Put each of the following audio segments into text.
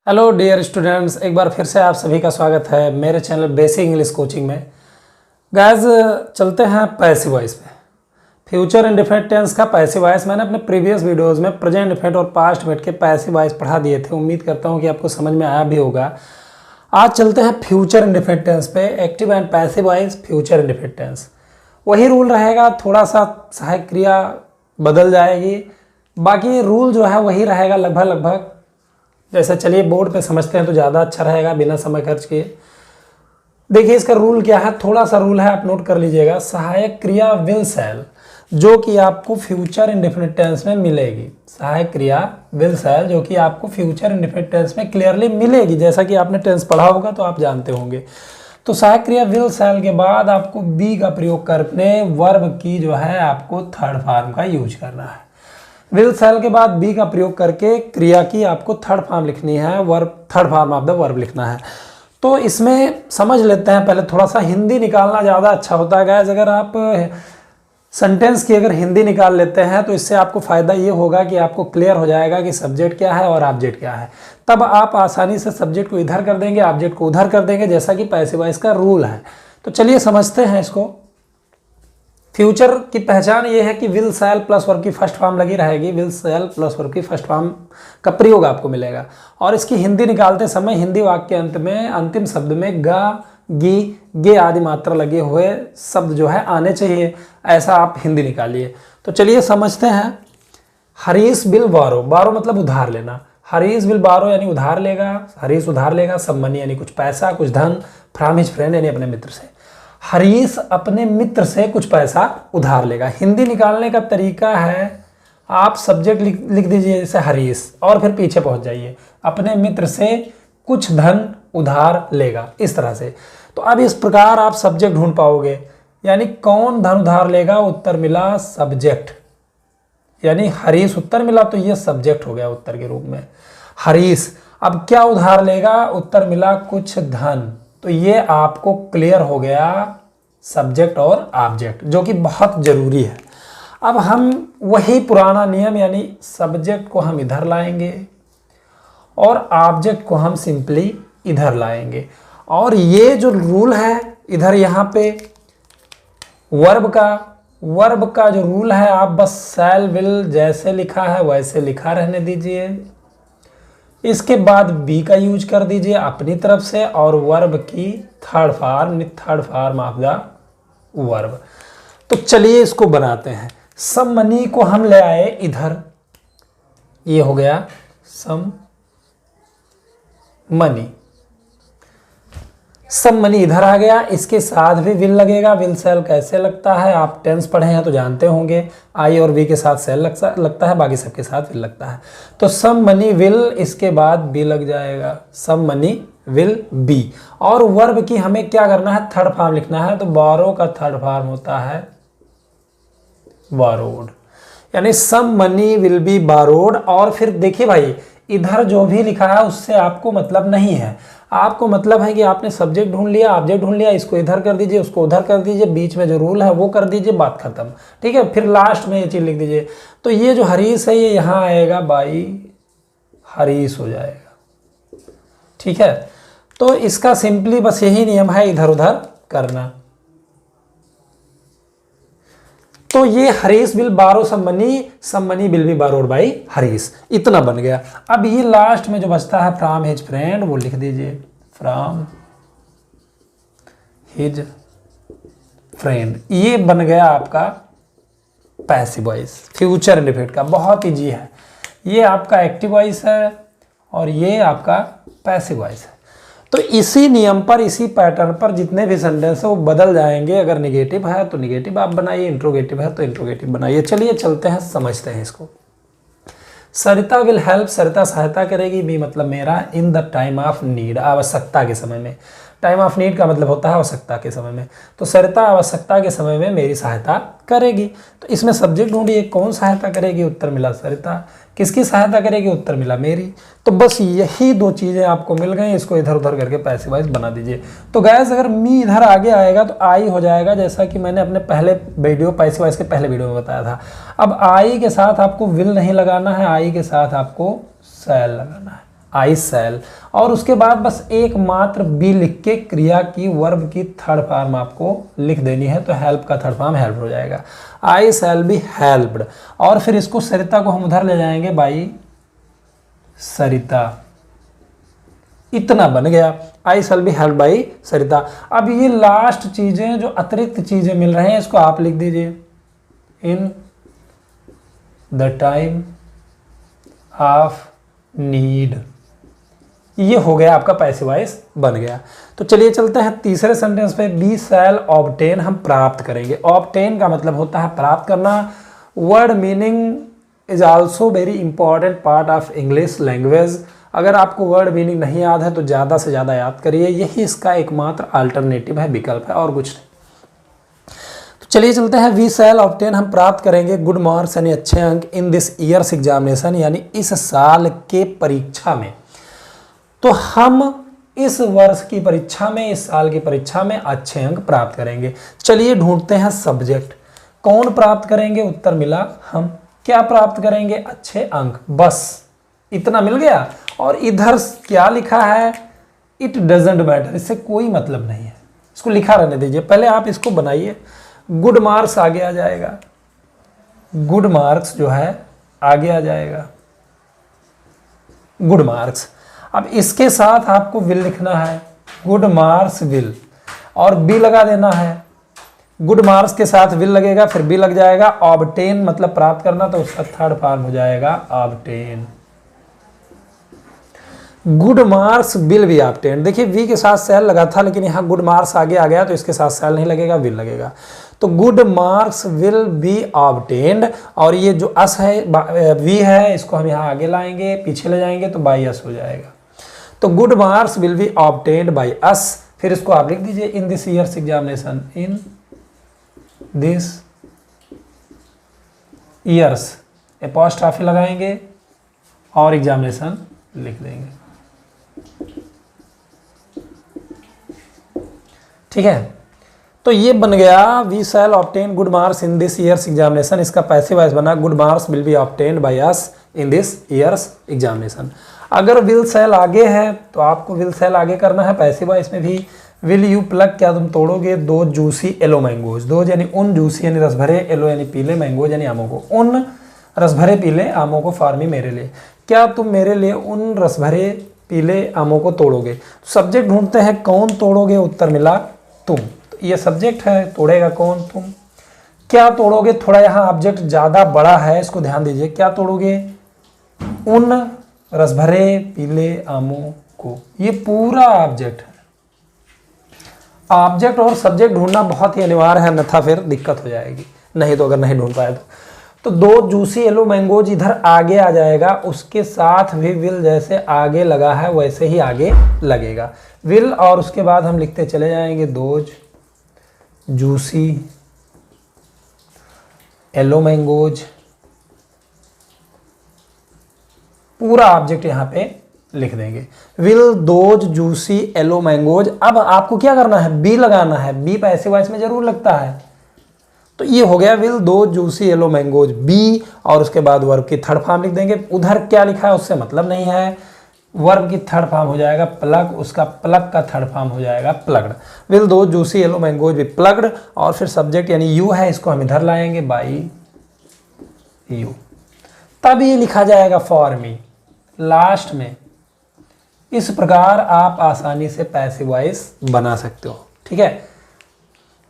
Hello dear students, एक बार फिर से आप सभी का स्वागत है मेरे चैनल बेसिक इंग्लिश कोचिंग में। गाइस, चलते हैं पैसिव वॉइस पे। फ्यूचर इंडेफिनिट टेंस का पैसिव वॉइस मैंने अपने प्रीवियस वीडियोस में प्रेजेंट इंडेफिनिट और पास्ट इंडेफिनिट के पैसिव वॉइस पढ़ा दिए थे। उम्मीद करता हूं कि आपको समझ में आया भी होगा। आज चलते हैं फ्यूचर इंडेफिनिट टेंस पे। Active and passive voice future indefinite tense, वही रूल रहेगा, थोड़ा सा सहायक क्रिया बदल जाएगी, बाकी रूल जो है वही रहेगा लगभग। जैसे चलिए बोर्ड पे समझते हैं तो ज़्यादा अच्छा रहेगा बिना समय खर्च किए। देखिए इसका रूल क्या है, थोड़ा सा रूल है, आप नोट कर लीजिएगा। सहायक क्रिया विल शैल जो कि आपको फ्यूचर इंडेफिनिट टेंस में मिलेगी। सहायक क्रिया विल शैल जो कि आपको फ्यूचर इंडेफिनिट टेंस में क्लियरली मिलेगी। जैसा कि आपने टेंस पढ़ा होगा तो आप जानते होंगे। तो सहायक क्रिया विल शैल के बाद आपको बी का प्रयोग करने वर्ब की जो है आपको थर्ड फॉर्म का यूज करना है। विल शैल के बाद बी का प्रयोग करके क्रिया की आपको थर्ड फॉर्म लिखनी है, verb third form of the verb लिखना है। तो इसमें समझ लेते हैं पहले, थोड़ा सा हिंदी निकालना ज़्यादा अच्छा होता है गाइस। अगर आप सेंटेंस की अगर हिंदी निकाल लेते हैं तो इससे आपको फ़ायदा ये होगा कि आपको क्लियर हो जाएगा कि सब्जेक्ट क्या है और ऑब्जेक्ट क्या है। तब आप आसानी से सब्जेक्ट को इधर कर देंगे, ऑब्जेक्ट को उधर कर देंगे, जैसा कि पैसिव वॉइस का रूल है। तो चलिए समझते हैं इसको। फ्यूचर की पहचान ये है कि विल शैल प्लस वर्ब की फर्स्ट फॉर्म लगी रहेगी। विल शैल प्लस वर्ब की फर्स्ट फॉर्म का प्रयोग आपको मिलेगा। और इसकी हिंदी निकालते समय हिंदी वाक्य के अंत में अंतिम शब्द में गा, गी, गे आदि मात्रा लगे हुए शब्द जो है आने चाहिए, ऐसा आप हिंदी निकालिए। तो चलिए समझते हैं। हरीश विल बारो, बारो मतलब उधार लेना। हरीश विल बारो यानी उधार लेगा, हरीश उधार लेगा। सम मनी यानी कुछ पैसा, कुछ धन। फ्रॉम हिज फ्रेंड यानी अपने मित्र से। हरीश अपने मित्र से कुछ पैसा उधार लेगा। हिंदी निकालने का तरीका है, आप सब्जेक्ट लिख दीजिए जैसे हरीश और फिर पीछे पहुंच जाइए, अपने मित्र से कुछ धन उधार लेगा, इस तरह से। तो अब इस प्रकार आप सब्जेक्ट ढूंढ पाओगे, यानी कौन धन उधार लेगा, उत्तर मिला सब्जेक्ट, यानी हरीश उत्तर मिला तो ये सब्जेक्ट हो गया उत्तर के रूप में। हरीश अब क्या उधार लेगा, उत्तर मिला कुछ धन, तो ये आपको क्लियर हो गया सब्जेक्ट और ऑब्जेक्ट, जो कि बहुत जरूरी है। अब हम वही पुराना नियम, यानी सब्जेक्ट को हम इधर लाएंगे और ऑब्जेक्ट को हम सिंपली इधर लाएंगे। और ये जो रूल है इधर यहाँ पे वर्ब का जो रूल है, आप बस शैल विल जैसे लिखा है वैसे लिखा रहने दीजिए। इसके बाद बी का यूज कर दीजिए अपनी तरफ से और वर्ब की third form of the verb. तो चलिए इसको बनाते हैं। सम मनी को हम ले आए इधर, ये हो गया सम मनी। सम मनी इधर आ गया, इसके साथ भी विल लगेगा। विल शैल कैसे लगता है, आप टेंस पढ़े हैं तो जानते होंगे। आई और वी के साथ शैल लगता है, बाकी सबके साथ विल लगता है। तो सम मनी विल, इसके बाद बी लग जाएगा, सम मनी विल बी। और वर्ब की हमें क्या करना है, थर्ड फॉर्म लिखना है। तो बारो का थर्ड फॉर्म होता है बारोड, यानी some money will be borrowed. और फिर देखिए भाई, इधर जो भी लिखा है उससे आपको मतलब नहीं है। आपको मतलब है कि आपने सब्जेक्ट ढूंढ लिया, ऑब्जेक्ट ढूंढ लिया, इसको इधर कर दीजिए, उसको उधर कर दीजिए, बीच में जो रूल है वो कर दीजिए, बात खत्म। ठीक है, फिर लास्ट में ये चीज लिख दीजिए। तो ये जो हरीश है ये यहाँ आएगा, बाई हरीश हो जाएगा। ठीक है, तो इसका सिंपली बस यही नियम है, इधर उधर करना। तो ये Harish will borrow some money will be borrowed by Harish, इतना बन गया। अब ये लास्ट में जो बचता है फ्रॉम हिज फ्रेंड, वो लिख दीजिए फ्रॉम हिज फ्रेंड। ये बन गया आपका पैसिव वॉइस फ्यूचर इंडेफिनिट का। बहुत इजी है, ये आपका एक्टिव वॉइस है और ये आपका पैसिव वॉइस है। तो इसी नियम पर, इसी पैटर्न पर जितने भी सेंटेंस है वो बदल जाएंगे। अगर निगेटिव है तो निगेटिव आप बनाइए, इंट्रोगेटिव है तो इंट्रोगेटिव बनाइए। चलिए चलते हैं, समझते हैं इसको। सरिता विल हेल्प, सरिता सहायता करेगी। बी मतलब मेरा, in the time of need, आवश्यकता के समय में। टाइम ऑफ नीड का मतलब होता है आवश्यकता के समय में। तो सरिता आवश्यकता के समय में मेरी सहायता करेगी। तो इसमें सब्जेक्ट ढूंढिए, कौन सहायता करेगी, उत्तर मिला सरिता। किसकी सहायता करेगी, उत्तर मिला मेरी। तो बस यही दो चीज़ें आपको मिल गई, इसको इधर उधर करके पैसिव वॉइस बना दीजिए। तो गैस अगर मी इधर आगे आएगा तो आई हो जाएगा, जैसा कि मैंने अपने पहले वीडियो पैसिव वॉइस के पहले वीडियो में बताया था। अब आई के साथ आपको विल नहीं लगाना है, आई के साथ आपको शैल लगाना है। आई शैल, और उसके बाद बस एकमात्र बी लिख के क्रिया की वर्ब की थर्ड फॉर्म आपको लिख देनी है, तो हेल्प का थर्ड फॉर्म हेल्प हो जाएगा। आई शैल बी हेल्प्ड, और फिर इसको सरिता को हम उधर ले जाएंगे, बाई सरिता, इतना बन गया, आई शैल बी हेल्प बाई सरिता। अब ये लास्ट चीजें जो अतिरिक्त चीजें मिल रहे हैं इसको आप लिख दीजिए, in the time of need. ये हो गया आपका पैसिव वॉइस बन गया। तो चलिए चलते हैं तीसरे सेंटेंस पे, बी शैल ऑब्टेन, हम प्राप्त करेंगे। ऑब्टेन का मतलब होता है प्राप्त करना। Word meaning is also very important part of English language. अगर आपको वर्ड मीनिंग नहीं याद है तो ज़्यादा से ज़्यादा याद करिए, यही इसका एकमात्र अल्टरनेटिव है, विकल्प है, और कुछ नहीं। तो चलिए चलते हैं, वी शैल ऑब्टेन, हम प्राप्त करेंगे गुड मार्क्स यानी अच्छे अंक इन दिस ईयर्स एग्जामिनेशन, यानी इस साल के परीक्षा में। तो हम इस वर्ष की परीक्षा में, इस साल की परीक्षा में अच्छे अंक प्राप्त करेंगे। चलिए ढूंढते हैं सब्जेक्ट, कौन प्राप्त करेंगे, उत्तर मिला हम। क्या प्राप्त करेंगे, अच्छे अंक, बस इतना मिल गया। और इधर क्या लिखा है, इट डजेंट मैटर, इससे कोई मतलब नहीं है, इसको लिखा रहने दीजिए। पहले आप इसको बनाइए, गुड मार्क्स आगे आ जाएगा, गुड मार्क्स जो है आगे आ जाएगा, गुड मार्क्स। अब इसके साथ आपको विल लिखना है, गुड मार्क्स विल, और बी लगा देना है। गुड मार्क्स के साथ विल लगेगा, फिर बी लग जाएगा। ऑब्टेन मतलब प्राप्त करना, तो उसका थर्ड फॉर्म हो जाएगा obtain. Good marks will B obtain. देखिए वी के साथ शैल लगा था, लेकिन यहाँ गुड मार्क्स आगे आ गया तो इसके साथ शैल नहीं लगेगा, विल लगेगा। तो good marks will be obtained, और ये जो अस है, वी है, इसको हम यहाँ आगे लाएंगे, पीछे ले जाएंगे तो बाई अस हो जाएगा। तो good marks will be obtained by us, फिर इसको आप लिख दीजिए, इन this year's examination, in this years, apostrophe लगाएंगे और एग्जामिनेशन लिख देंगे। ठीक है, तो ये बन गया, we shall obtain good marks in this year's examination. इसका पैसिव वॉइस बना, good marks will be obtained by us in this year's examination. अगर विल शैल आगे है तो आपको विल शैल आगे करना है पैसिव वॉइस में भी। विल यू प्लग, क्या तुम तोड़ोगे दो जूसी येलो मैंगोज, दो यानी उन जूसी यानी रस भरे, येलो यानी पीले, मैंगोज यानी आमों को, उन रस भरे पीले आमों को फार्मी मेरे लिए, क्या तुम मेरे लिए उन रस भरे पीले आमों को तोड़ोगे। सब्जेक्ट ढूंढते हैं, कौन तोड़ोगे, उत्तर मिला तुम। तो ये सब्जेक्ट है, तोड़ेगा कौन, तुम। क्या तोड़ोगे, थोड़ा यहाँ ऑब्जेक्ट ज़्यादा बड़ा है, इसको ध्यान दीजिए। क्या तोड़ोगे, उन रस भरे पीले आमों को, ये पूरा ऑब्जेक्ट है। ऑब्जेक्ट और सब्जेक्ट ढूंढना बहुत ही अनिवार्य है, अन्यथा फिर दिक्कत हो जाएगी, नहीं तो अगर नहीं ढूंढ पाए तो दो जूसी येलो मैंगोज इधर आगे आ जाएगा, उसके साथ भी विल जैसे आगे लगा है वैसे ही आगे लगेगा विल, और उसके बाद हम लिखते चले जाएंगे दोज जूसी येलो मैंगोज, पूरा ऑब्जेक्ट यहाँ पे लिख देंगे, will those juicy yellow mangoes. अब आपको क्या करना है, बी लगाना है, बी पैसिव वॉइस में जरूर लगता है। तो ये हो गया विल दो जूसी येलो मैंगोज बी, और उसके बाद वर्ब की थर्ड फॉर्म लिख देंगे। उधर क्या लिखा है उससे मतलब नहीं है, वर्ब की थर्ड फॉर्म हो जाएगा प्लग, उसका प्लग का थर्ड फॉर्म हो जाएगा प्लग्ड। विल दो juicy yellow mangoes be plucked, और फिर सब्जेक्ट यानी यू है, इसको हम इधर लाएंगे बाई यू, तब ये लिखा जाएगा फॉर मी लास्ट में। इस प्रकार आप आसानी से पैसिव वॉइस बना सकते हो। ठीक है,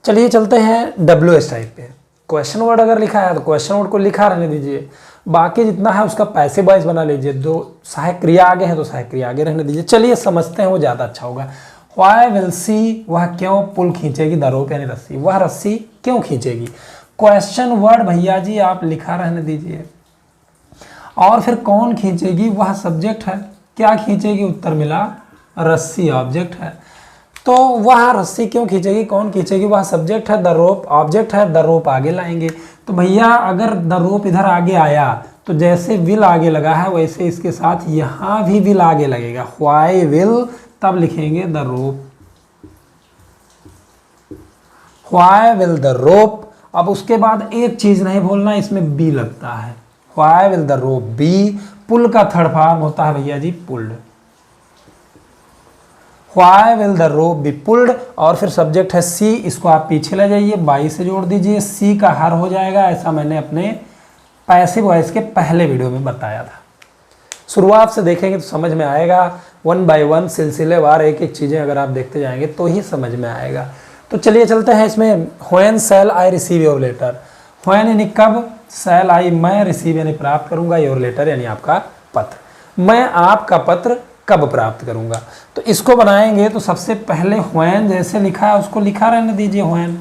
चलिए चलते हैं WH टाइप पे। क्वेश्चन वर्ड अगर लिखा है तो क्वेश्चन वर्ड को लिखा रहने दीजिए, बाकी जितना है उसका पैसिव वॉइस बना लीजिए। जो सहायक क्रिया आगे है तो सहायक क्रिया आगे रहने दीजिए। चलिए समझते हैं, वो ज़्यादा अच्छा होगा। व्हाई विल सी, वह क्यों पुल खींचेगी, द रोप यानी रस्सी, वह रस्सी क्यों खींचेगी। क्वेश्चन वर्ड भैया जी आप लिखा रहने दीजिए, और फिर कौन खींचेगी, वह सब्जेक्ट है, क्या खींचेगी, उत्तर मिला रस्सी ऑब्जेक्ट है। तो वह रस्सी क्यों खींचेगी, कौन खींचेगी, वह सब्जेक्ट है, द रोप ऑब्जेक्ट है, द रोप आगे लाएंगे। तो भैया अगर द रोप इधर आगे आया तो जैसे विल आगे लगा है वैसे इसके साथ यहाँ भी विल आगे लगेगा, व्हाई विल, तब लिखेंगे the rope, why will the रोप। अब उसके बाद एक चीज नहीं भूलना, इसमें बी लगता है, why will the rope be. Pull का थर्ड फॉर्म होता है भैया जी pulled, why will the rope be pulled, और फिर सब्जेक्ट है सी, इसको आप पीछे ले जाइए, बाई से जोड़ दीजिए, सी का हर हो जाएगा। ऐसा मैंने अपने पैसिव वॉइस के पहले वीडियो में बताया था। शुरुआत से देखेंगे तो समझ में आएगा, 1 by 1 सिलसिलेवार एक एक चीज़ें अगर आप देखते जाएंगे तो ही समझ में आएगा। तो चलिए चलते हैं इसमें। When shall I receive your letter, when यानी कब, शैल आई मैं, रिसीव यानी प्राप्त करूंगा, योर लेटर यानी आपका पत्र, मैं आपका पत्र कब प्राप्त करूंगा। तो इसको बनाएंगे तो सबसे पहले व्हेन जैसे लिखा है उसको लिखा रहने दीजिए व्हेन,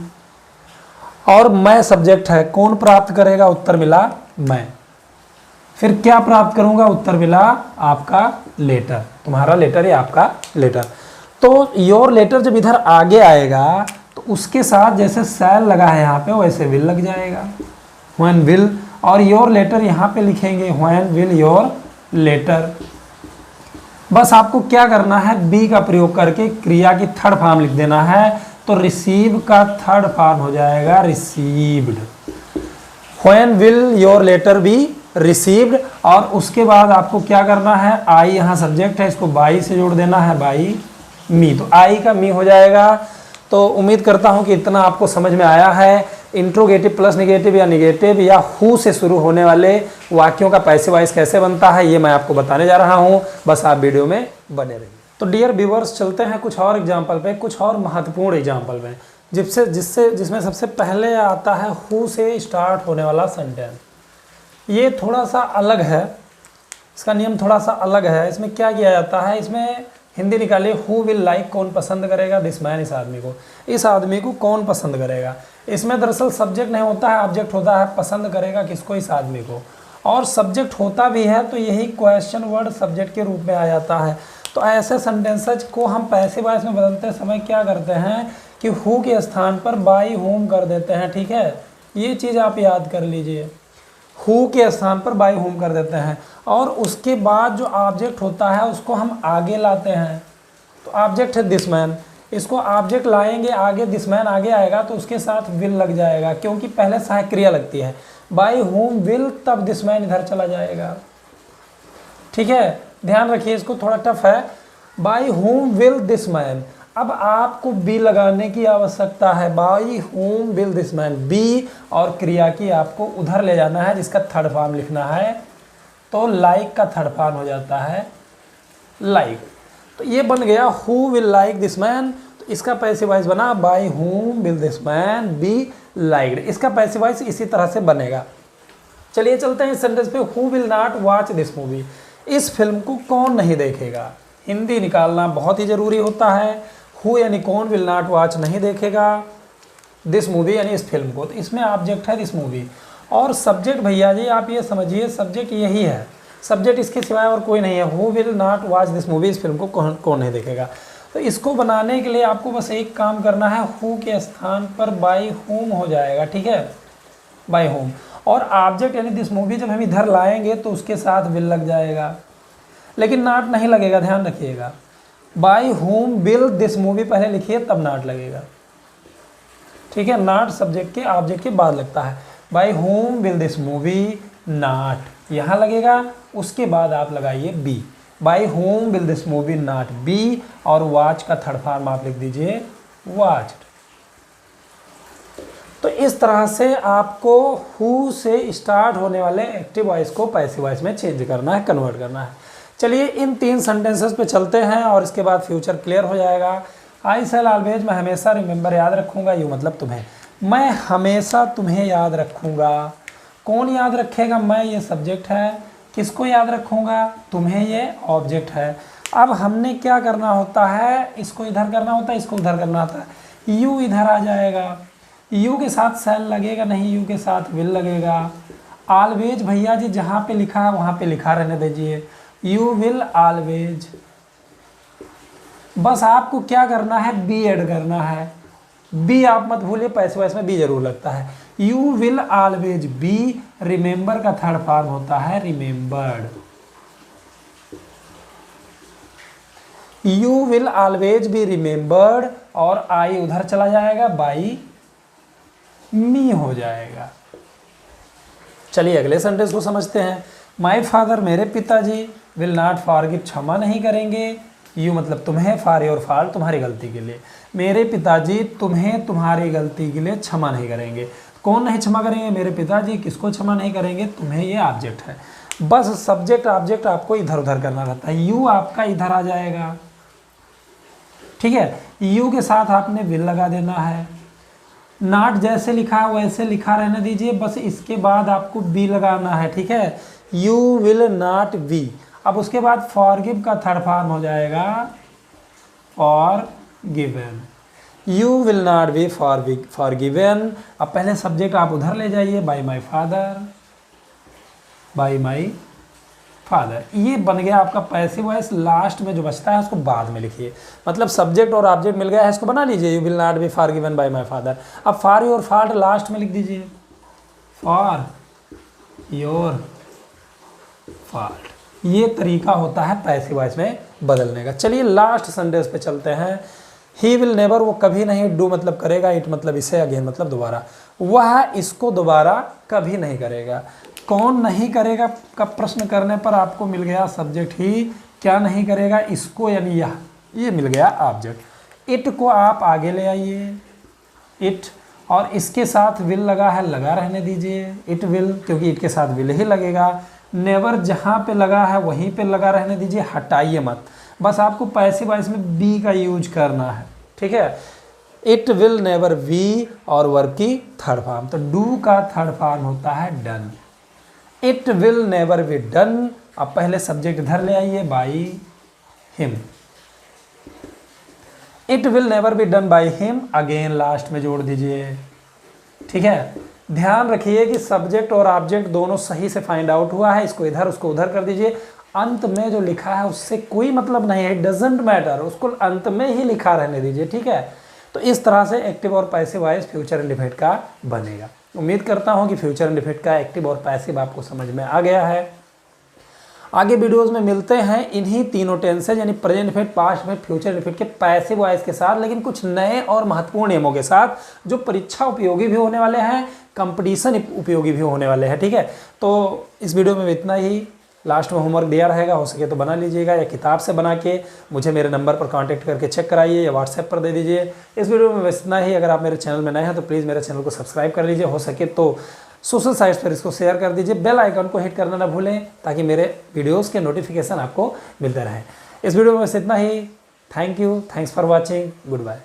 और मैं सब्जेक्ट है, कौन प्राप्त करेगा, उत्तर मिला मैं, फिर क्या प्राप्त करूंगा, उत्तर मिला आपका लेटर, तुम्हारा लेटर या आपका लेटर। तो योर लेटर जब इधर आगे आएगा तो उसके साथ जैसे शैल लगा है यहाँ पे वैसे विल लग जाएगा, व्हेन विल, और योर लेटर यहाँ पे लिखेंगे व्हेन विल योर लेटर। बस आपको क्या करना है, बी का प्रयोग करके क्रिया की थर्ड फॉर्म लिख देना है। तो रिसीव का थर्ड फॉर्म हो जाएगा received, when will your letter be received. और उसके बाद आपको क्या करना है, आई यहाँ सब्जेक्ट है, इसको बाई से जोड़ देना है, बाई मी, तो आई का मी हो जाएगा। तो उम्मीद करता हूँ कि इतना आपको समझ में आया है। इंट्रोगेटिव प्लस निगेटिव या निगेटिव या हु से शुरू होने वाले वाक्यों का पैसिव वॉइस कैसे बनता है ये मैं आपको बताने जा रहा हूँ, बस आप वीडियो में बने रहिए। तो डियर व्यूअर्स, चलते हैं कुछ और एग्जाम्पल पे, कुछ और महत्वपूर्ण एग्जाम्पल पे, जिसमें सबसे पहले आता है हु से स्टार्ट होने वाला सेंटेंस। ये थोड़ा सा अलग है, इसका नियम थोड़ा सा अलग है। इसमें क्या किया जाता है, इसमें हिंदी निकालिए, हु विल लाइक, कौन पसंद करेगा, दिस मैन, इस आदमी को कौन पसंद करेगा। इसमें दरअसल सब्जेक्ट नहीं होता है, ऑब्जेक्ट होता है, पसंद करेगा किसको, इस आदमी को, और सब्जेक्ट होता भी है तो यही क्वेश्चन वर्ड सब्जेक्ट के रूप में आ जाता है। तो ऐसे सेंटेंसेज को हम पैसिव वॉइस में बदलते समय क्या करते हैं कि हु के स्थान पर बाई होम कर देते हैं, ठीक है, ये चीज़ आप याद कर लीजिए, हु के स्थान पर बाई होम कर देते हैं, और उसके बाद जो ऑब्जेक्ट होता है उसको हम आगे लाते हैं। तो ऑब्जेक्ट है दिस मैन, इसको ऑब्जेक्ट लाएंगे आगे, दिस मैन आगे आएगा तो उसके साथ विल लग जाएगा, क्योंकि पहले सहायक क्रिया लगती है, बाई होम विल, तब दिस मैन इधर चला जाएगा, ठीक है, ध्यान रखिए, इसको थोड़ा टफ है। By whom will this man, अब आपको बी लगाने की आवश्यकता है, by whom will this man, B, और क्रिया की आपको उधर ले जाना है जिसका थर्ड फॉर्म लिखना है। तो लाइक का थर्ड फॉर्म हो जाता है लाइक। तो ये बन गया who will like this man, तो इसका पैसिव वॉइस बना by whom will this man be liked. इसका पैसिव वॉइस इसी तरह से बनेगा। चलिए चलते हैं इस सेंटेंस पे, who will not watch this movie, इस फिल्म को कौन नहीं देखेगा। हिंदी निकालना बहुत ही ज़रूरी होता है। हु यानी कौन, विल नॉट वॉच नहीं देखेगा, दिस मूवी यानी इस फिल्म को, तो इसमें ऑब्जेक्ट है दिस मूवी, और सब्जेक्ट भैया जी आप ये समझिए सब्जेक्ट यही है, सब्जेक्ट इसके सिवाय और कोई नहीं है। Who will not watch this movie, इस फिल्म को कौन नहीं देखेगा। तो इसको बनाने के लिए आपको बस एक काम करना है, हु के स्थान पर बाई होम हो जाएगा, ठीक है, बाई होम, और ऑब्जेक्ट यानी दिस मूवी जब हम इधर लाएंगे तो उसके साथ विल लग जाएगा, लेकिन नॉट नहीं लगेगा, ध्यान रखिएगा। By whom will this movie पहले लिखिए तब नॉट लगेगा, ठीक है, नॉट सब्जेक्ट के ऑब्जेक्ट के बाद लगता है। By whom will this movie not यहाँ लगेगा, उसके बाद आप लगाइए be, by whom will this movie not be, और वॉच का थर्ड फॉर्म आप लिख दीजिए वॉच्ड। तो इस तरह से आपको हु से स्टार्ट होने वाले एक्टिव वॉइस को पैसिव वॉइस में चेंज करना है, कन्वर्ट करना है। चलिए इन 3 सेंटेंसेस पे चलते हैं और इसके बाद फ्यूचर क्लियर हो जाएगा। आई शैल ऑलवेज, मैं हमेशा, रिमेंबर याद रखूंगा, यू मतलब तुम्हें, मैं हमेशा तुम्हें याद रखूंगा। कौन याद रखेगा, मैं ये सब्जेक्ट है, किसको याद रखूंगा, तुम्हें, ये ऑब्जेक्ट है। अब हमने क्या करना होता है, इसको इधर करना होता है, इसको उधर करना होता है। यू इधर आ जाएगा, यू के साथ शैल लगेगा नहीं, यू के साथ विल लगेगा। ऑलवेज भैया जी जहाँ पे लिखा है वहाँ पे लिखा रहने दीजिए, यू विल ऑलवेज। बस आपको क्या करना है, बी ऐड करना है, बी आप मत भूलिए, पैसिव वॉइस में बी जरूर लगता है। You will always be, remember का थर्ड फॉर्म होता है remembered. You will always be remembered, और आई उधर चला जाएगा, बाई मी हो जाएगा। चलिए अगले सेंटेंस को समझते हैं। माई फादर, मेरे पिताजी, विल नॉट फॉरगिव, क्षमा नहीं करेंगे, यू मतलब तुम्हें, फॉर योर फॉल्ट तुम्हारी गलती के लिए। मेरे पिताजी तुम्हें तुम्हारी गलती के लिए क्षमा नहीं करेंगे। कौन नहीं क्षमा करेंगे? मेरे पिताजी। किसको क्षमा नहीं करेंगे? तुम्हें, ये ऑब्जेक्ट है। बस सब्जेक्ट ऑब्जेक्ट आपको इधर उधर करना रहता है। यू आपका इधर आ जाएगा, ठीक है। यू के साथ आपने विल लगा देना है। नॉट जैसे लिखा है वैसे लिखा रहने दीजिए, बस इसके बाद आपको बी लगाना है, ठीक है। You will not B. अब उसके बाद फॉरगिव का थर्ड फॉर्म हो जाएगा forgiven. You will not be forgiven. अब पहले सब्जेक्ट आप उधर ले जाइए, bye my father, bye my father. ये बन गया आपका पैसिव वॉइस। लास्ट में जो बचता है उसको बाद में लिखिए। मतलब सब्जेक्ट और ऑब्जेक्ट मिल गया है, इसको बना लीजिए, you will not be forgiven by my father. अब फॉर योर फॉल्ट लास्ट में लिख दीजिए, फॉर योर फॉल्ट। ये तरीका होता है पैसिव वॉइस में बदलने का। चलिए लास्ट सेंटेंस पे चलते हैं। ही विल नेवर, वो कभी नहीं। डू मतलब करेगा, इट मतलब इसे, अगेन मतलब दोबारा। वह इसको दोबारा कभी नहीं करेगा। कौन नहीं करेगा का प्रश्न करने पर आपको मिल गया सब्जेक्ट ही। क्या नहीं करेगा? इसको, यानी यह, ये मिल गया ऑब्जेक्ट। इट को आप आगे ले आइए, इट, और इसके साथ विल लगा है, लगा रहने दीजिए, इट विल, क्योंकि इट के साथ विल ही लगेगा। नेवर जहाँ पे लगा है वहीं पे लगा रहने दीजिए, हटाइए मत। बस आपको पैसिव वॉइस में बी का यूज करना है, ठीक है। इट विल नेवर बी, और वर्ब की थर्ड फॉर्म, तो डू का थर्ड फॉर्म होता है done. It will never be done. अब पहले सब्जेक्ट इधर ले आइए, by him. It will never be done by him, again last में जोड़ दीजिए, ठीक है। ध्यान रखिए कि सब्जेक्ट और ऑब्जेक्ट दोनों सही से फाइंड आउट हुआ है। इसको इधर उसको उधर कर दीजिए। अंत में जो लिखा है उससे कोई मतलब नहीं है, डजेंट मैटर, उसको अंत में ही लिखा रहने दीजिए, ठीक है। तो इस तरह से एक्टिव और पैसिव वॉइस फ्यूचर इंडेफिनिट का बनेगा। उम्मीद करता हूं कि फ्यूचर इंडेफिनिट का एक्टिव और पैसिव आपको समझ में आ गया है। आगे वीडियोस में मिलते हैं इन्हीं तीनों टेंसेज, यानी present indefinite, past indefinite, future indefinite के पैसिव वॉइस के साथ, लेकिन कुछ नए और महत्वपूर्ण नियमों के साथ, जो परीक्षा उपयोगी भी होने वाले हैं, कंपटीशन उपयोगी भी होने वाले हैं, ठीक है। तो इस वीडियो में इतना ही। लास्ट में होमवर्क दिया रहेगा, हो सके तो बना लीजिएगा, या किताब से बना के मुझे मेरे नंबर पर कांटेक्ट करके चेक कराइए, या व्हाट्सएप पर दे दीजिए। इस वीडियो में बस इतना ही। अगर आप मेरे चैनल में नए हैं तो प्लीज़ मेरे चैनल को सब्सक्राइब कर लीजिए, हो सके तो सोशल साइट्स पर इसको शेयर कर दीजिए। बेल आइकन को हिट करना ना भूलें, ताकि मेरे वीडियोज़ के नोटिफिकेशन आपको मिलते रहें। इस वीडियो में बस इतना ही। Thank you, thanks for watching, good bye.